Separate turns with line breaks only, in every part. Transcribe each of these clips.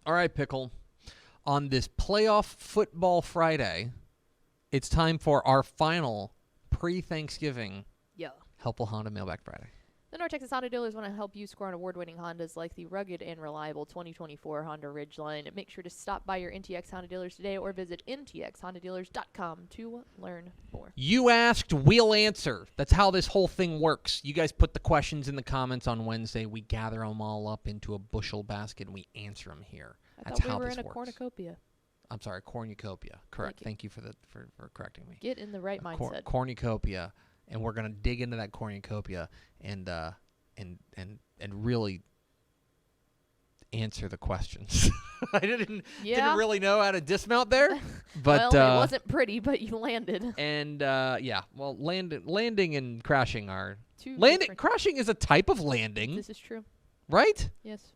All right, Pickle. On this playoff football Friday, it's time for our final pre-Thanksgiving Helpful Honda Mailbag Friday.
The North Texas Honda dealers want to help you score on award-winning Hondas like the rugged and reliable 2024 Honda Ridgeline. Make sure to stop by your NTX Honda dealers today or visit ntxhondadealers.com to learn more.
You asked, we'll answer. That's how this whole thing works. You guys put the questions in the comments on Wednesday. We gather them all up into a bushel basket, and we answer them here. That's
thought
how
we were
this
in a
works.
cornucopia.
I'm sorry, cornucopia. Correct. Thank you for correcting me.
Get in the right mindset.
Cornucopia, and we're gonna dig into that cornucopia and really answer the questions. I didn't really know how to dismount there, but
well, it wasn't pretty, but you landed.
And well, landing and crashing are
different.
Crashing is a type of landing.
This is true,
right?
Yes.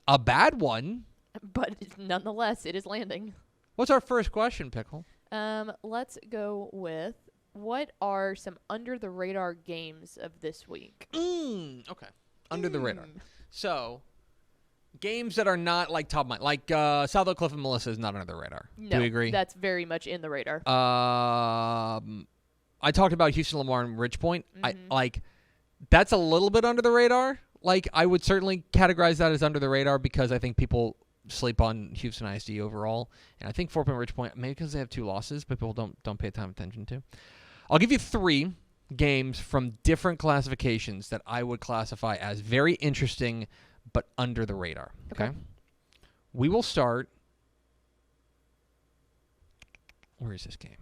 A bad one,
but nonetheless, it is landing.
What's our first question, Pickle?
Let's go with, what are some under-the-radar games of this week?
Okay. Under the radar. So, games that are not like top of mind. Like South Oak Cliff and Melissa is not under the radar.
No,
do you agree?
That's very much in the radar.
I talked about Houston, Lamar, and Ridgepoint.
Mm-hmm.
That's a little bit under the radar. Like, I would certainly categorize that as under the radar because I think people sleep on Houston ISD overall. And I think 4-point Ridgepoint, maybe because they have 2 losses, but people don't pay attention to. I'll give you 3 games from different classifications that I would classify as very interesting but under the radar. Okay? We will start. Where is this game?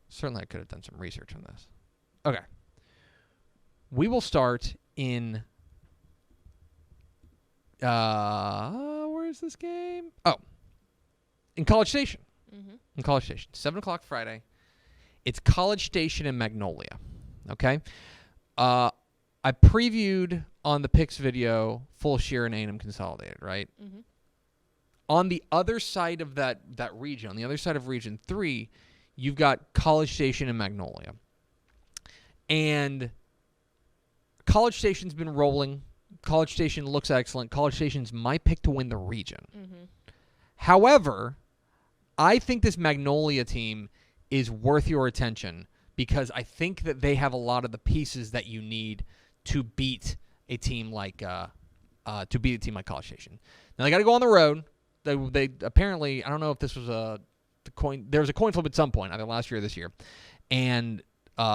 Certainly I could have done some research on this. Okay. We will start in where is this game? Oh. In College Station.
Mm-hmm.
In College Station. 7 o'clock Friday. It's College Station in Magnolia. Okay? I previewed on the Picks video Full Shear and A&M Consolidated, right?
Mm-hmm.
On the other side of that region, on the other side of Region 3, you've got College Station and Magnolia. And College Station's been rolling. College Station looks excellent. College Station's my pick to win the region.
Mm-hmm.
However, I think this Magnolia team is worth your attention because I think that they have a lot of the pieces that you need to beat a team like College Station. Now they got to go on the road. They apparently, I don't know if this was the coin. There was a coin flip at some point, either last year or this year, and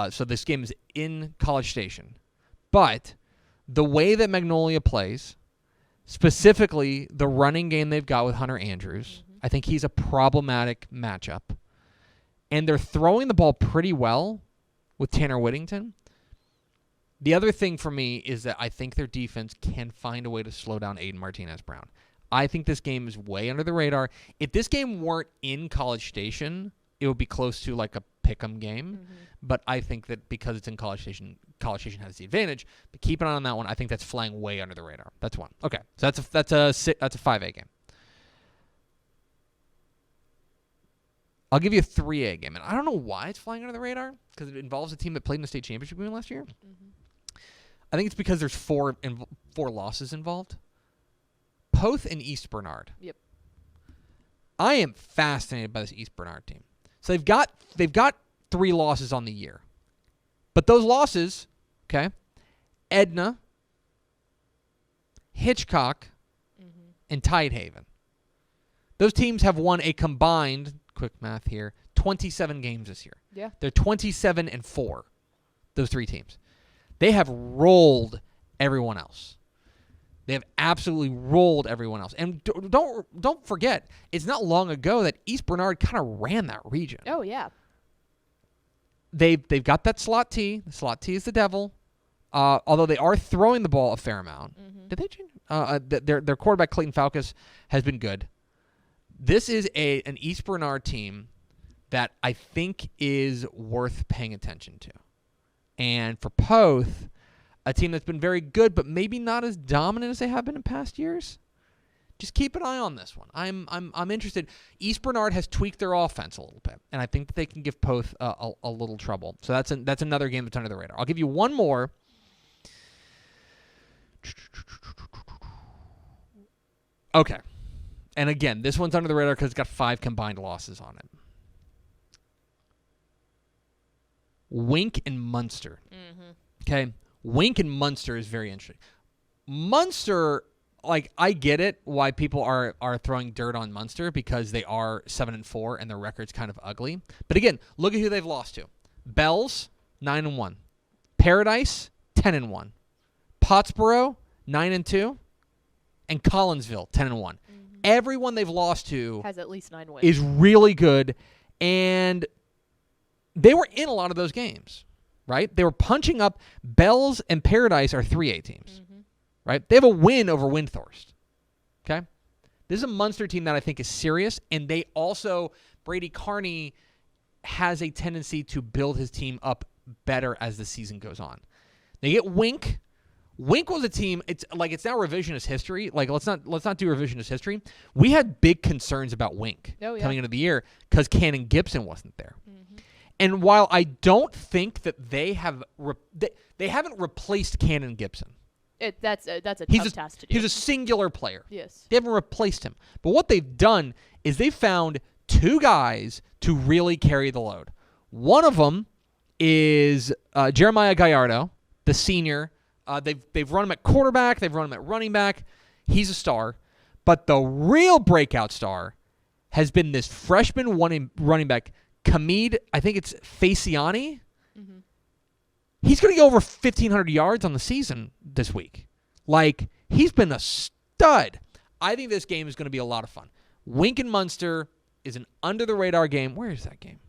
so this game is in College Station. But the way that Magnolia plays, specifically the running game they've got with Hunter Andrews, I think he's a problematic matchup. And they're throwing the ball pretty well with Tanner Whittington. The other thing for me is that I think their defense can find a way to slow down Aiden Martinez-Brown. I think this game is way under the radar. If this game weren't in College Station, it would be close to like a pick'em game.
Mm-hmm.
But I think that because it's in College Station has the advantage. But keep an eye on that one. I think that's flying way under the radar. That's one. Okay, so that's a 5A game. I'll give you a 3A game. And I don't know why it's flying under the radar, because it involves a team that played in the state championship game last year.
Mm-hmm.
I think it's because there's four losses involved. Poth and East Bernard.
Yep.
I am fascinated by this East Bernard team. So they've got 3 losses on the year. But those losses, okay, Edna, Hitchcock, and Tidehaven. Those teams have won a combined, quick math here, 27 games this year.
Yeah.
They're 27-4, those 3 teams. They have rolled everyone else. They have absolutely rolled everyone else. And don't forget, it's not long ago that East Bernard kind of ran that region.
Oh, yeah.
They've got that slot T. The slot T is the devil. Although they are throwing the ball a fair amount.
Mm-hmm.
Did they change? Their quarterback, Clayton Falcus, has been good. This is an East Bernard team that I think is worth paying attention to. And for Poth, a team that's been very good, but maybe not as dominant as they have been in past years. Just keep an eye on this one. I'm interested. East Bernard has tweaked their offense a little bit, and I think that they can give Poth a little trouble. So that's another game that's under the radar. I'll give you one more. Okay. And again, this one's under the radar because it's got 5 combined losses on it. Wink and Munster.
Mm-hmm.
Okay. Wink and Munster is very interesting. Munster, like, I get it why people are throwing dirt on Munster because they are 7-4 and their record's kind of ugly. But again, look at who they've lost to. Bells, 9-1. Paradise, 10-1. Pottsboro, 9-2. And Collinsville, 10-1. Mm-hmm. Everyone they've lost to
has at least 9 wins.
Is really good, and they were in a lot of those games, right? They were punching up. Bells and Paradise are 3A teams, right? They have a win over Windthorst, okay? This is a Munster team that I think is serious, and they also, Brady Carney has a tendency to build his team up better as the season goes on. They get Wink. Wink was a team. It's now revisionist history. Like let's not do revisionist history. We had big concerns about Wink coming into the year because Cannon Gibson wasn't there. Mm-hmm. And while I don't think that they haven't replaced Cannon Gibson.
That's a tough task to do.
He's a singular player.
Yes.
They haven't replaced him. But what they've done is they found 2 guys to really carry the load. One of them is Jeremiah Gallardo, the senior. They've run him at quarterback. They've run him at running back. He's a star. But the real breakout star has been this freshman running back, Kamid, I think it's Faciani. Mm-hmm. He's going to go over 1,500 yards on the season this week. Like, he's been a stud. I think this game is going to be a lot of fun. Wink and Munster is an under-the-radar game. Where is that game?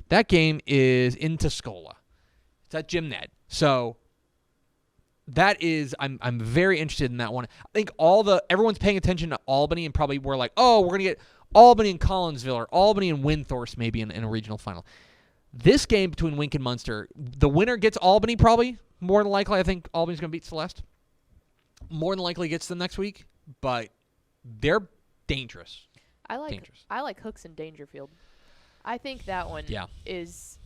That game is in Tuscola. It's at Jim Ned. So that is, I'm very interested in that one. I think everyone's paying attention to Albany and probably we're like, oh, we're going to get Albany and Collinsville or Albany and Windthorst maybe in a regional final. This game between Wink and Munster, the winner gets Albany probably. More than likely, I think Albany's going to beat Celeste. More than likely gets them next week, but they're dangerous.
I like Hooks and Dangerfield. I think that one is.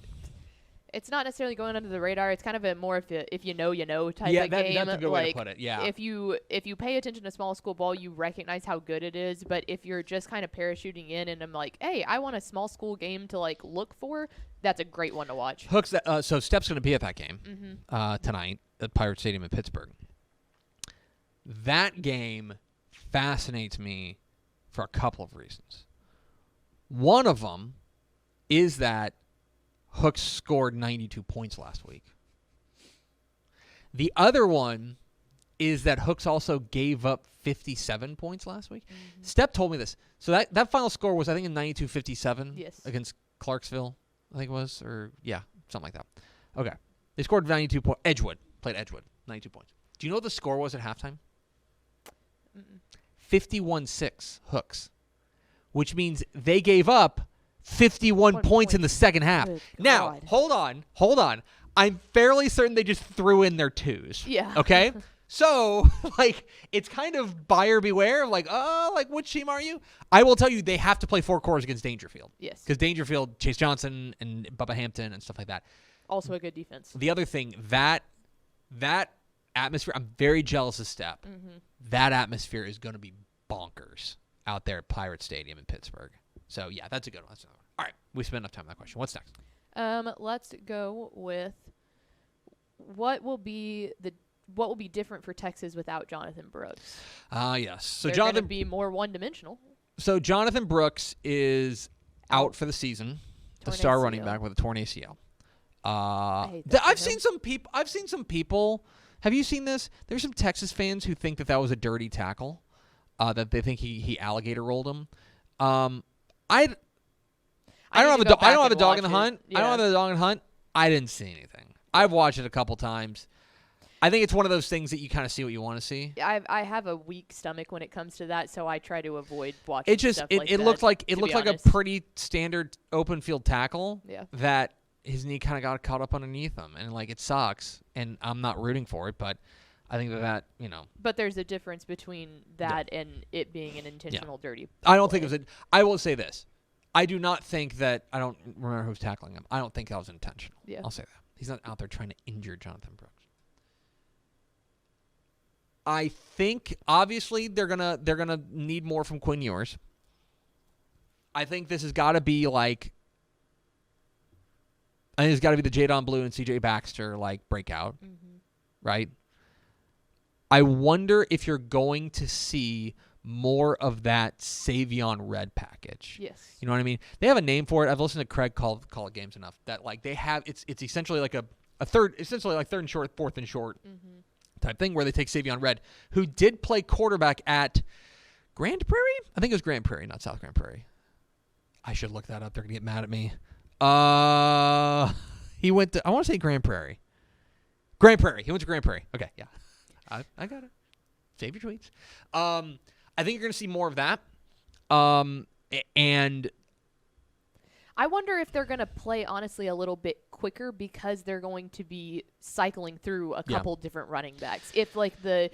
It's not necessarily going under the radar. It's kind of a more if you know type of game.
Yeah, that's a good way to put it. Yeah.
If you pay attention to small school ball, you recognize how good it is. But if you're just kind of parachuting in and I'm like, hey, I want a small school game to like look for, that's a great one to watch.
Hooks. So Step's going to be at that game tonight at Pirate Stadium in Pittsburgh. That game fascinates me for a couple of reasons. One of them is that Hooks scored 92 points last week. The other one is that Hooks also gave up 57 points last week. Mm-hmm. Step told me this. So that final score was, I think, in 92-57 against Clarksville, I think it was. Or, yeah, something like that. Okay. They scored 92 points. Played Edgewood, 92 points. Do you know what the score was at halftime? 51-6 Hooks, which means they gave up 51 points in the second half. Now, hold on. I'm fairly certain they just threw in their 2s.
Yeah.
Okay? So, like, it's kind of buyer beware of like, oh, like, which team are you? I will tell you they have to play 4 quarters against Dangerfield.
Yes.
Because Dangerfield, Chase Johnson, and Bubba Hampton and stuff like that.
Also a good defense.
The other thing, that atmosphere, I'm very jealous of Step. Mm-hmm. That atmosphere is going to be bonkers out there at Pirate Stadium in Pittsburgh. So, yeah, that's a good one. All right, we spent enough time on that question. What's next?
Let's go with what will be different for Texas without Jonathan Brooks?
Yes. So
they're going to be more one-dimensional.
So Jonathan Brooks is out for the season, the star running back with a torn ACL. I've seen some people. Have you seen this? There's some Texas fans who think that was a dirty tackle, that they think he alligator rolled him. I don't have a dog in the hunt. Yeah. I don't have a dog in the hunt. I didn't see anything. I've watched it a couple times. I think it's one of those things that you kind of see what you want to see.
I have a weak stomach when it comes to that, so I try to avoid watching stuff like that.
It looked like a pretty standard open field tackle.
Yeah.
That his knee kind of got caught up underneath him, and like it sucks. And I'm not rooting for it, but I think that
But there's a difference between that and it being an intentional dirty.
I don't think it was. I will say this. I do not think that. I don't remember who's tackling him. I don't think that was intentional. Yeah. I'll say that. He's not out there trying to injure Jonathan Brooks. I think obviously they're gonna need more from Quinn Ewers. I think this has got to be like. I think it's got to be the Jadon Blue and C.J. Baxter breakout, right? I wonder if you're going to see more of that Savion Red package.
Yes.
You know what I mean? They have a name for it. I've listened to Craig call it games enough that they have it's essentially like a third, essentially like third and short, fourth and short type thing where they take Savion Red, who did play quarterback at Grand Prairie. I think it was Grand Prairie, not South Grand Prairie. I should look that up. They're gonna get mad at me. He went to, I want to say Grand Prairie. Grand Prairie. He went to Grand Prairie. Okay, yeah. I got it. Save your tweets. I think you're going to see more of that. And
I wonder if they're going to play, honestly, a little bit quicker because they're going to be cycling through a couple different running backs. If they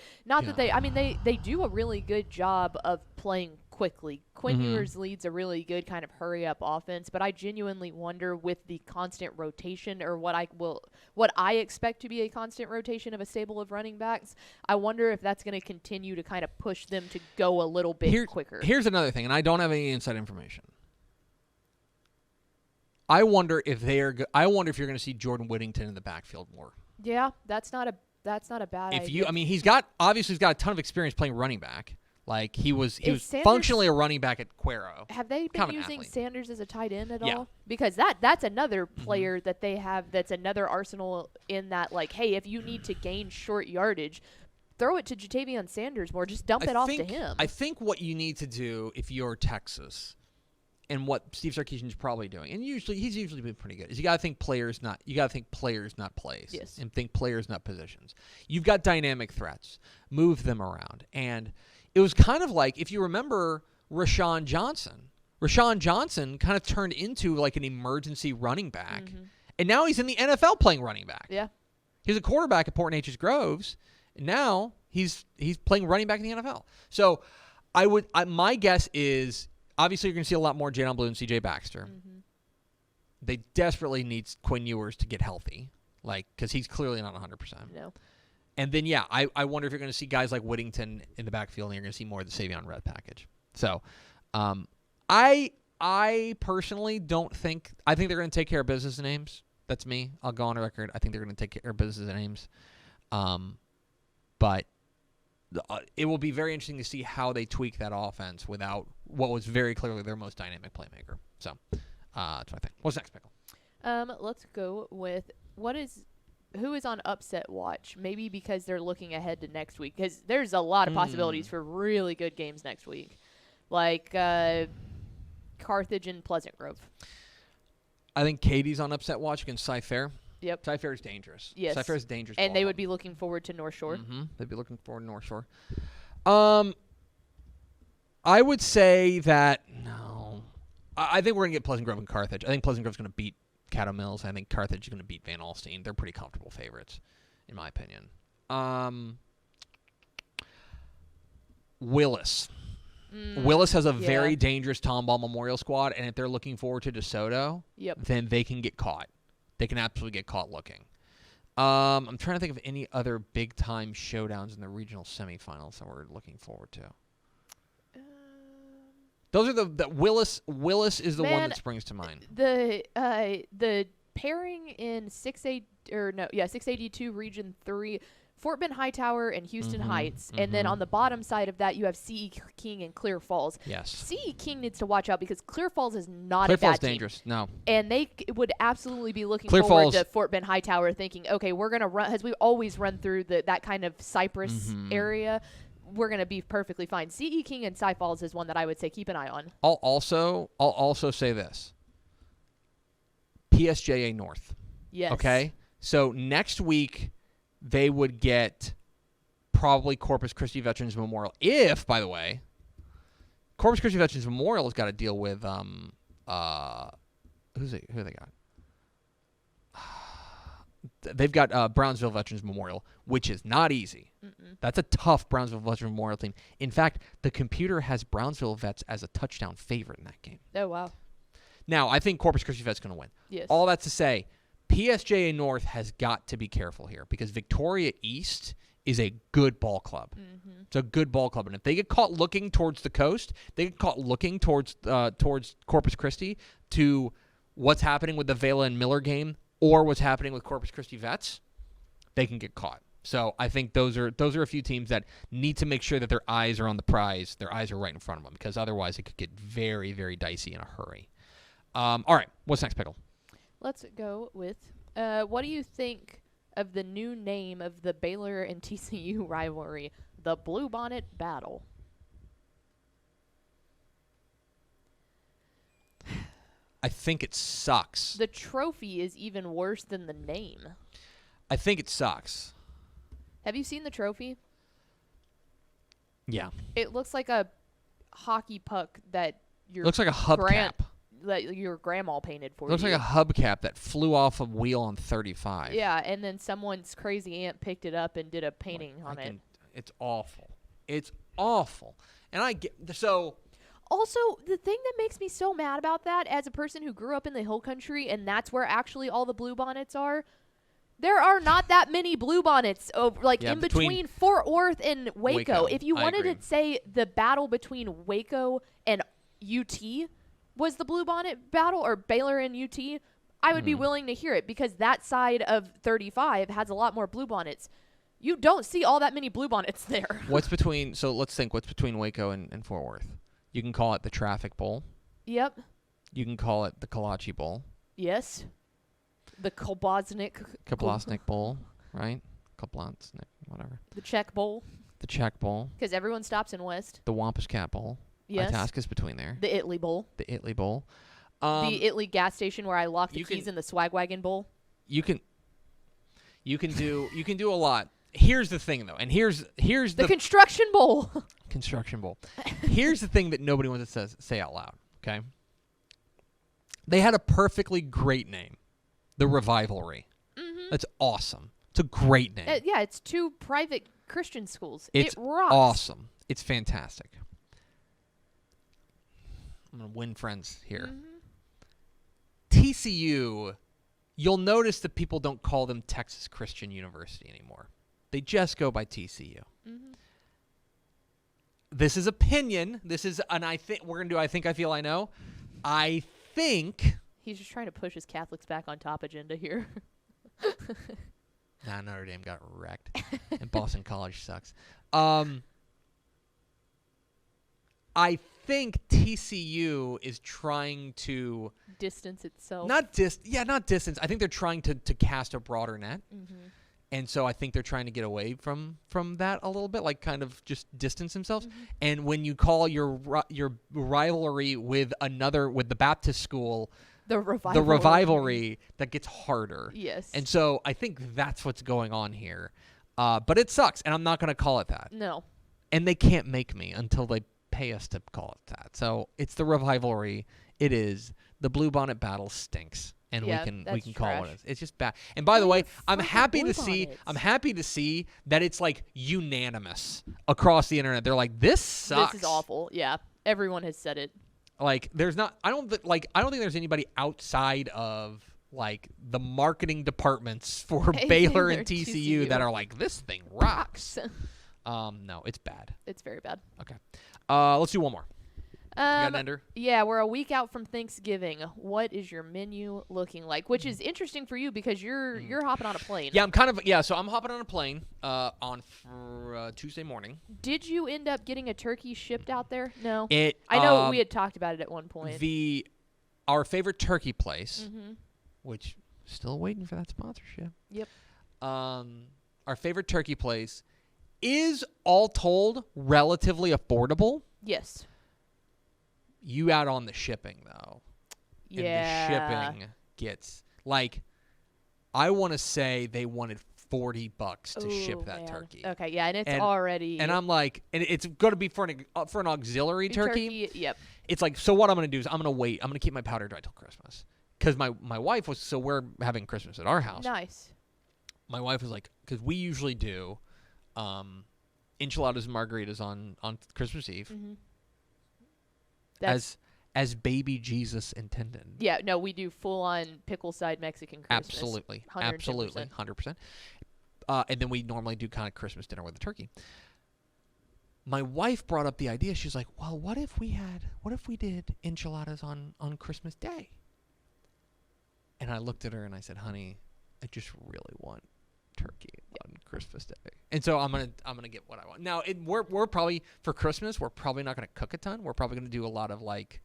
do a really good job of playing quickly. Quinn Ewers leads a really good kind of hurry up offense, but I genuinely wonder with the constant rotation or what I expect to be a constant rotation of a stable of running backs, I wonder if that's going to continue to kind of push them to go a little bit quicker.
Here's another thing, and I don't have any inside information. I wonder if you're going to see Jordan Whittington in the backfield more.
Yeah, that's not a bad idea.
He's got a ton of experience playing running back. Like he was functionally a running back at Cuero.
Have they been using Sanders as a tight end at
Yeah.
all? Because that's another player that they have. That's another arsenal in that. Like, hey, if you need to gain short yardage, throw it to Jatavion Sanders more. Just dump it off to him.
I think what you need to do if you're Texas, and what Steve Sarkisian's probably doing, and he's usually been pretty good, is you got to think players, not plays.
Yes.
And think players, not positions. You've got dynamic threats. Move them around. And it was kind of like, if you remember Rashawn Johnson. Rashawn Johnson kind of turned into like an emergency running back, and now he's in the NFL playing running back.
Yeah.
He was a quarterback at Port Neches Groves, and now he's playing running back in the NFL. So my guess is, obviously you're going to see a lot more Jadon Blue and C.J. Baxter. They desperately need Quinn Ewers to get healthy, because he's clearly not 100%.
No.
And then, I wonder if you're going to see guys like Whittington in the backfield, and you're going to see more of the Savion Red package. So, I personally don't think – I think they're going to take care of business names. That's me. I'll go on record. I think they're going to take care of business names. But it will be very interesting to see how they tweak that offense without what was very clearly their most dynamic playmaker. So, that's what I think. What's next, Pickle?
Let's go with who is on upset watch? Maybe because they're looking ahead to next week. Because there's a lot of possibilities for really good games next week. Like Carthage and Pleasant Grove.
I think Katie's on upset watch against Cy-Fair.
Yep.
Cy-Fair is dangerous.
Yes.
Cy-Fair is dangerous.
And they would be looking forward to North Shore.
They'd be looking forward to North Shore. I would say that, no. I think we're going to get Pleasant Grove and Carthage. I think Pleasant Grove's going to beat Caddo Mills. I think Carthage is going to beat Van Alstyne. They're pretty comfortable favorites, in my opinion. Willis. Willis has a very dangerous Tomball Memorial squad, and if they're looking forward to DeSoto, then they can get caught. They can absolutely get caught looking. I'm trying to think of any other big-time showdowns in the regional semifinals that we're looking forward to. Those are the Willis is the one that springs to mind.
The pairing in 682 Region 3, Fort Bend Hightower and Houston Heights, and then on the bottom side of that you have C.E. King and Clear Falls.
Yes.
C.E. King needs to watch out because Clear Falls is not
Clear
a bad
Falls
team.
dangerous. No.
And they would absolutely be looking
Clear
forward
Falls
to Fort Bend Hightower thinking, okay, we're going to run, as we always run through that kind of Cypress area. We're going to be perfectly fine. C.E. King and Cy Falls is one that I would say keep an eye on.
I'll also say this. PSJA North.
Yes.
Okay? So next week they would get probably Corpus Christi Veterans Memorial. If, by the way, Corpus Christi Veterans Memorial has got to deal with who they got? They've got Brownsville Veterans Memorial, which is not easy. That's a tough Brownsville Veterans Memorial team. In fact, the computer has Brownsville Vets as a touchdown favorite in that game.
Oh, wow.
Now, I think Corpus Christi Vets going to win.
Yes.
All that to say, PSJA North has got to be careful here because Victoria East is a good ball club.
Mm-hmm.
It's a good ball club, and if they get caught looking towards the coast, they get caught looking towards Corpus Christi to what's happening with the Vela and Miller game or what's happening with Corpus Christi Vets, they can get caught. So I think those are a few teams that need to make sure that their eyes are on the prize, their eyes are right in front of them, because otherwise it could get very, very dicey in a hurry. All right, what's next, Pickle?
Let's go with what do you think of the new name of the Baylor and TCU rivalry, the Bluebonnet Battle?
I think it sucks.
The trophy is even worse than the name.
I think it sucks.
Have you seen the trophy?
Yeah.
It looks like a hockey puck that your
Looks like a hubcap.
that your grandma painted for you.
Looks like a hubcap that flew off a wheel on 35.
Yeah, and then someone's crazy aunt picked it up and did a painting on it.
It's awful. It's awful. And I get so.
Also, the thing that makes me so mad about that, as a person who grew up in the hill country, and that's where actually all the bluebonnets are, there are not that many bluebonnets in between Fort Worth and Waco. If you wanted to say the battle between Waco and UT was the bluebonnet battle, or Baylor and UT, I would be willing to hear it, because that side of 35 has a lot more bluebonnets. You don't see all that many bluebonnets there.
Let's think what's between Waco and Fort Worth. You can call it the Traffic Bowl.
Yep.
You can call it the Kolache Bowl.
Yes. The
Kablosnik Bowl, right? Kablosnik, whatever.
The Czech Bowl.
The Czech Bowl.
Because everyone stops in West.
The Wampus Cat Bowl.
Yes.
Itasca's between there.
The Italy Bowl.
The Italy Bowl.
The Italy gas station where I locked the keys in the swag wagon bowl.
You can do a lot. Here's the thing, though, and here's the
construction bowl.
Construction Bowl. Here's the thing that nobody wants to say out loud. Okay. They had a perfectly great name, the Rivalry. Mm-hmm. That's awesome. It's a great name.
Yeah, it's two private Christian schools.
It's
it rocks.
Awesome. It's fantastic. I'm gonna win friends here. Mm-hmm. TCU. You'll notice that people don't call them Texas Christian University anymore. They just go by TCU. Mm-hmm. This is opinion. This is, and I think we're gonna do. I think, I feel, I know. I think
he's just trying to push his Catholics back on top agenda here.
Nah, Notre Dame got wrecked, and Boston College sucks. I think TCU is trying to
distance itself.
Not distance. I think they're trying to cast a broader net. Mm-hmm. And so I think they're trying to get away from that a little bit, like kind of just distance themselves. Mm-hmm. And when you call your rivalry with the Baptist school, the rivalry, that gets harder.
Yes.
And so I think that's what's going on here. But it sucks, and I'm not going to call it that.
No.
And they can't make me until they pay us to call it that. So it's the rivalry. It is. The Bluebonnet Battle stinks. And we can call it what it is. It's just bad. And by the way, I'm happy to see that it's like unanimous across the internet. They're like, this sucks.
This is awful. Yeah. Everyone has said it.
Like, there's not I don't think there's anybody outside of like the marketing departments for Baylor and TCU that are like, this thing rocks. No, it's bad.
It's very bad.
Okay. Let's do one more. You got an ender?
Yeah, we're a week out from Thanksgiving. What is your menu looking like? Which is interesting for you because you're hopping on a plane.
Yeah, so I'm hopping on a plane on Tuesday morning.
Did you end up getting a turkey shipped out there? No.
I
know we had talked about it at one point.
Our favorite turkey place, which still waiting for that sponsorship.
Yep.
Our favorite turkey place is, all told, relatively affordable.
Yes.
You add on the shipping, though.
Yeah.
And the shipping gets, like, I want to say they wanted $40 to ship that turkey.
Okay, yeah, and it's already.
And I'm like, and it's going to be for an auxiliary turkey.
Yep.
It's like, so what I'm going to do is I'm going to wait. I'm going to keep my powder dry till Christmas. Because my wife was, so we're having Christmas at our house.
Nice.
My wife was like, because we usually do enchiladas and margaritas on Christmas Eve. Mm-hmm. As baby Jesus intended.
Yeah, no, we do full-on pickle side Mexican Christmas.
Absolutely. 110%. Absolutely, 100%. And then we normally do kind of Christmas dinner with a turkey. My wife brought up the idea. She's like, well, what if we did enchiladas on Christmas Day? And I looked at her and I said, honey, I just really want turkey on Christmas Day. And so I'm gonna get what I want. Now, we're probably, for Christmas, we're probably not going to cook a ton. We're probably going to do a lot of, like,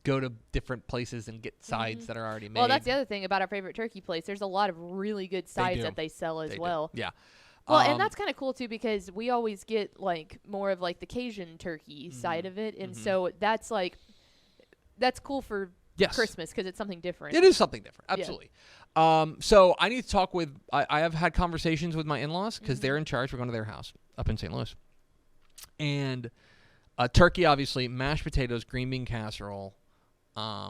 go to different places and get sides that are already made.
Well, that's the other thing about our favorite turkey place. There's a lot of really good sides that they sell as well.
Yeah.
Well, and that's kind of cool, too, because we always get, like, more of, like, the Cajun turkey side of it. And so that's, like, that's cool for Christmas because it's something different.
It is something different. Absolutely. Yeah. So I need to talk with – I have had conversations with my in-laws because they're in charge. We're going to their house up in St. Louis. And turkey, obviously, mashed potatoes, green bean casserole. I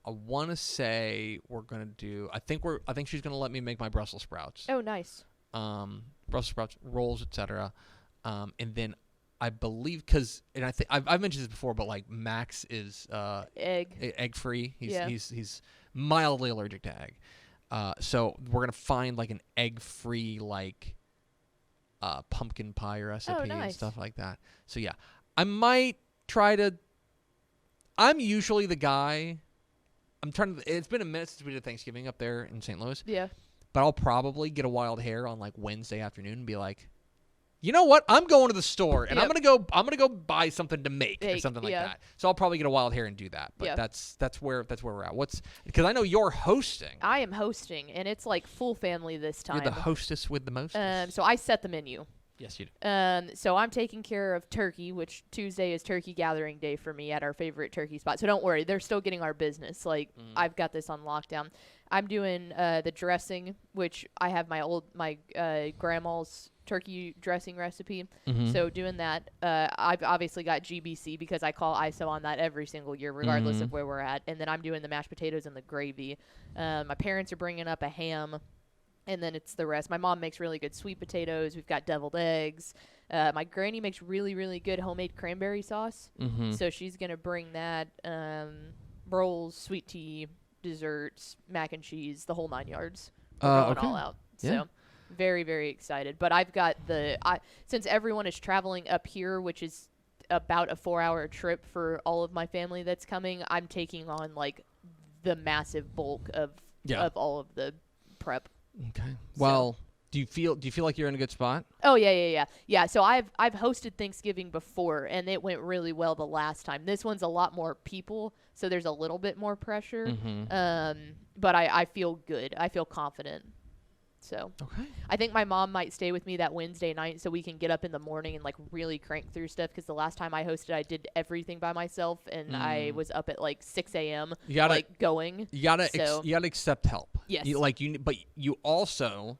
want to say we're going to do – I think she's going to let me make my Brussels sprouts.
Oh, nice.
Brussels sprouts, rolls, etc. And then I believe because – and I think I've mentioned this before, but like Max is egg free. He's mildly allergic to egg. So we're gonna find like an egg free like pumpkin pie recipe and stuff like that. So yeah, I might try to. I'm usually the guy. It's been a minute since we did Thanksgiving up there in St. Louis.
Yeah.
But I'll probably get a wild hair on like Wednesday afternoon and be like, you know what? I'm going to the store and I'm gonna go buy something to make or something like that. So I'll probably get a wild hair and do that. But that's where we're at. Because I know you're hosting.
I am hosting, and it's like full family this time.
You're the hostess with the mostest.
So I set the menu.
Yes, you do.
So I'm taking care of turkey, which Tuesday is turkey gathering day for me at our favorite turkey spot. So don't worry, they're still getting our business. Like I've got this on lockdown. I'm doing the dressing, which I have my grandma's turkey dressing recipe. So doing that, I've obviously got GBC because I call ISO on that every single year, regardless of where we're at. And then I'm doing the mashed potatoes and the gravy. My parents are bringing up a ham. And then it's the rest. My mom makes really good sweet potatoes. We've got deviled eggs. My granny makes really, really good homemade cranberry sauce. So she's going to bring that. Rolls, sweet tea, desserts, mac and cheese, the whole 9 yards. We're going all out.
Yeah.
So very, very excited. But I've got since everyone is traveling up here, which is about a 4-hour trip for all of my family that's coming, I'm taking on like the massive bulk of all of the prep.
Okay. Well, do you feel like you're in a good spot?
Oh yeah. So I've hosted Thanksgiving before, and it went really well the last time. This one's a lot more people, so there's a little bit more pressure. But I feel good. I feel confident. So I think my mom might stay with me that Wednesday night so we can get up in the morning and like really crank through stuff. Because the last time I hosted, I did everything by myself, and I was up at like 6 a.m. going.
You gotta accept help.
Yes.
But you also,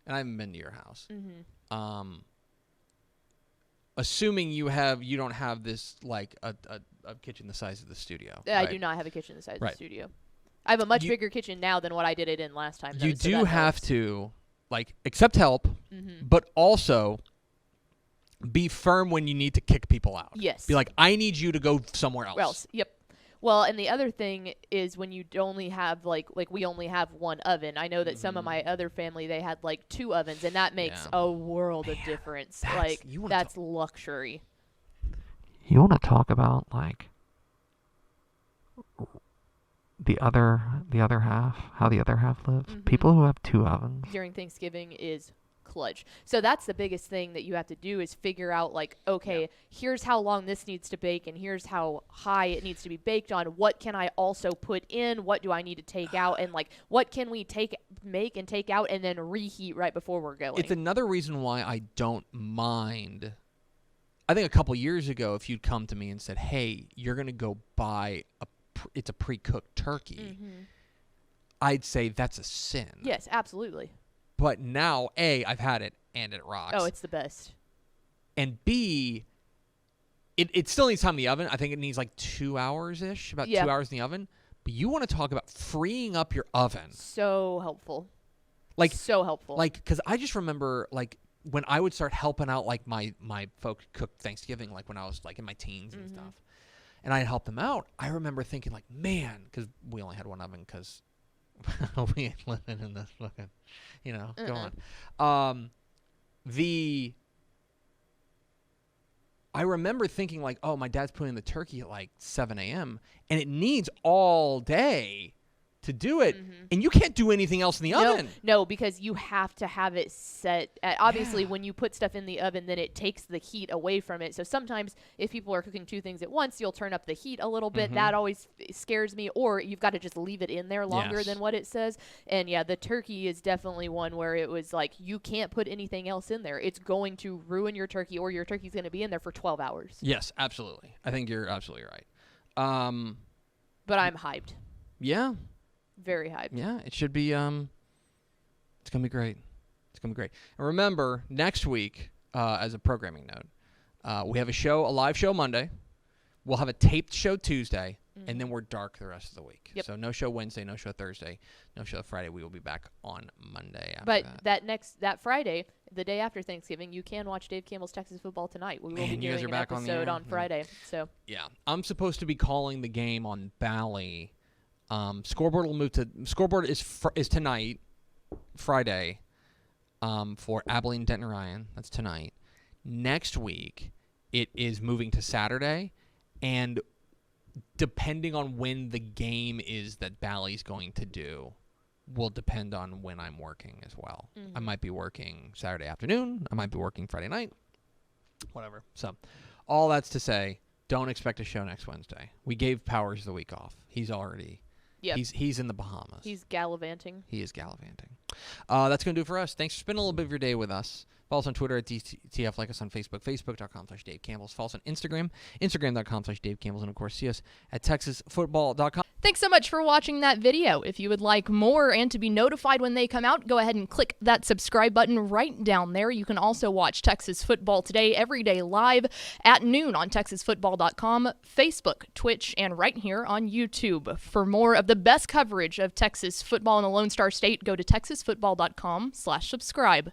and I haven't been to your house. Assuming you don't have this like a kitchen the size of the studio.
I do not have a kitchen the size of the studio. I have a much bigger kitchen now than what I did it in last time.
You do have to like accept help, but also be firm when you need to kick people out.
Yes.
Be like, I need you to go somewhere else.
Yep. Well, and the other thing is when you only have like we only have one oven. I know that some of my other family, they had like 2 ovens, and that makes a world of difference. That's luxury.
You want to talk about like the other half, how the other half lives? People who have 2 ovens
during Thanksgiving is clutch. So that's the biggest thing that you have to do is figure out like, okay, here's how long this needs to bake, and here's how high it needs to be baked on. What can I also put in? What do I need to take out? And like, what can we make and take out and then reheat right before we're going?
It's another reason why I don't mind. I think a couple years ago, if you'd come to me and said, hey, you're going to go buy it's a pre-cooked turkey, I'd say that's a sin.
Yes, absolutely.
But now, A, I've had it, and it rocks.
Oh, it's the best.
And B, it still needs time in the oven. I think it needs like 2 hours-ish, about 2 hours in the oven. But you want to talk about freeing up your oven.
So helpful. So helpful.
Because I just remember, like, when I would start helping out, like, my folks cook Thanksgiving, like, when I was, like, in my teens and stuff, and I'd help them out, I remember thinking, like, man, because we only had one oven because We ain't living in this fucking, go on. I remember thinking like, oh, my dad's putting the turkey at like 7 a.m. and it needs all day to do it, and you can't do anything else in the oven.
No, because you have to have it set. Obviously, when you put stuff in the oven, then it takes the heat away from it. So sometimes if people are cooking two things at once, you'll turn up the heat a little bit. That always scares me. Or you've got to just leave it in there longer than what it says. And yeah, the turkey is definitely one where it was like, you can't put anything else in there. It's going to ruin your turkey, or your turkey's going to be in there for 12 hours.
Yes, absolutely. I think you're absolutely right.
But I'm hyped.
Yeah.
Very hyped.
Yeah, it should be. It's gonna be great. It's gonna be great. And remember, next week, as a programming note, we have a live show Monday. We'll have a taped show Tuesday, and then we're dark the rest of the week.
Yep.
So no show Wednesday, no show Thursday, no show Friday. We will be back on Monday. After
that Friday, the day after Thanksgiving, you can watch Dave Campbell's Texas Football Tonight. We will be doing an episode on Friday. So
yeah, I'm supposed to be calling the game on Bally. Scoreboard will move to scoreboard is tonight, Friday, for Abilene Denton Ryan. That's tonight. Next week, it is moving to Saturday, and depending on when the game is that Bally's going to do, will depend on when I'm working as well. I might be working Saturday afternoon. I might be working Friday night. Whatever. So, all that's to say, don't expect a show next Wednesday. We gave Powers the week off. He's already. Yep. He's in the Bahamas.
He's gallivanting.
He is gallivanting. That's going to do it for us. Thanks for spending a little bit of your day with us. Follow us on Twitter at DTF. Like us on Facebook, facebook.com/Dave Campbell's. Follow us on Instagram, instagram.com/Dave Campbell's. And, of course, see us at texasfootball.com.
Thanks so much for watching that video. If you would like more and to be notified when they come out, go ahead and click that subscribe button right down there. You can also watch Texas Football Today every day live at noon on texasfootball.com, Facebook, Twitch, and right here on YouTube. For more of the best coverage of Texas football in the Lone Star State, go to texasfootball.com/subscribe.